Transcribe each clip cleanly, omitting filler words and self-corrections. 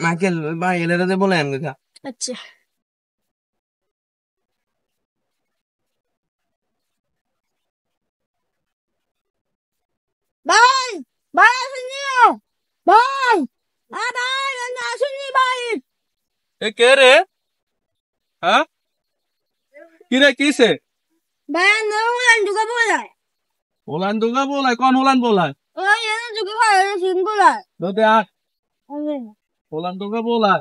Michael ভাই এলেরাতে বলে আন গা। আচ্ছা ভাই, ভাই আসেননি, ভাই, ভাই আসেননি ভাই। এ কে রে? হ্যাঁ, কি রে, কিসে? ভাই না ঢুকে পড়ে, হোলান দুগা বলাই, কোন হোলান বলাই? ওই এনে ঢুকে পড়ে সিন পড়ে। দোতে আ হোলান দুগা বলাই।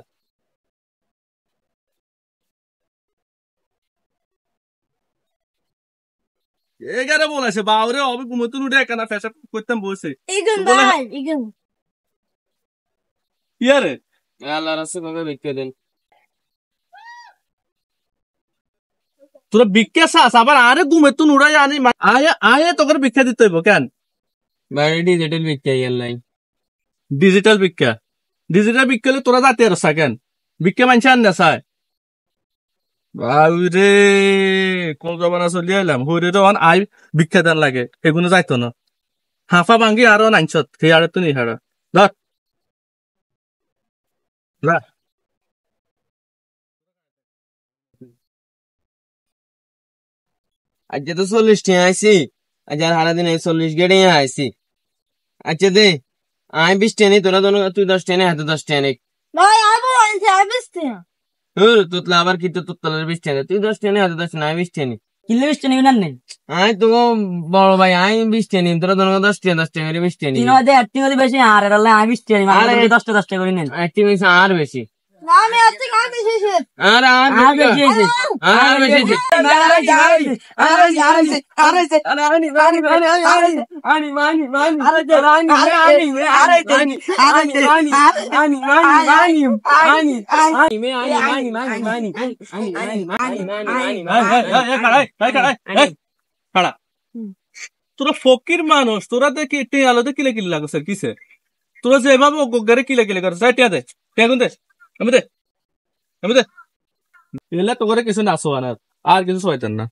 এগারে বলাইছে বাউরে অবি ঘুমতুন উঠে কেনা ফেসা করতাম বসে। ইগুন তো বলে ভাই ইগুন। ইয়ারে আল্লাহ রাসূল ভাবে বিক্রি দেন। তোরা ভিক্ষা চাস আবার আরে ঘুমেতুন উড়াই আনি আয়ে আয়ে তোকে ভিক্ষা দিতে হইব কেন? ভাই ডিজিটাল বিক্রি গেলাই। ডিজিটাল ভিক্ষা, ডিজিটাল ভিক্ষা হলে তোরা যাতে আর কেন ভিক্ষা মানছে আন না চায়। বাউরে কোন জমানা চলি আইলাম হইরে তো আই ভিক্ষা দেন লাগে এগুলো যাইতো না। হাফা ভাঙ্গি আরো নাইছত সেই আরে তো নিহারা ধর না। আজকে তো 40 টি আইছি, আজ আর সারা দিন 40 গেড়ে আইছি। আচ্ছা দে আই 20 টেনে তোরা দোনো তুই 10 টেনে হাতে 10 টেনে। ভাই আবো আনছে আবিস্তে। তুতলা আবার কি তো তুতলার 20 টেনে তুই 10 টেনে হাতে 10 টেনে আমি 20 টেনে। কিলে বিস্তে নিবেন না। আই তো বড় ভাই আই 20 টেনে তোরা দোনো 10 টেনে 10 টেনে 20 টেনে। তিন হতে বেশি আর এরালে আমি বিস্তে নি মানে 10টা করে নেন। অ্যাক্টিভিটি আর বেশি। না আমি আজকে কাজ বেশি আর আর বেশি হয়েছে। আর বেশি খাড়া তোরা ফকির মানুষ তোরা দেখি টি আলোতে কিলে কিলে লাগছে কিসে তোরা যে এভাবে গোগারে কিলে কিলে করছে টিয়া দে টিয়া গুন দে আমি দে আমি দে এলে তোরে কিছু না সোয়ানা আর কিছু সইতেন না।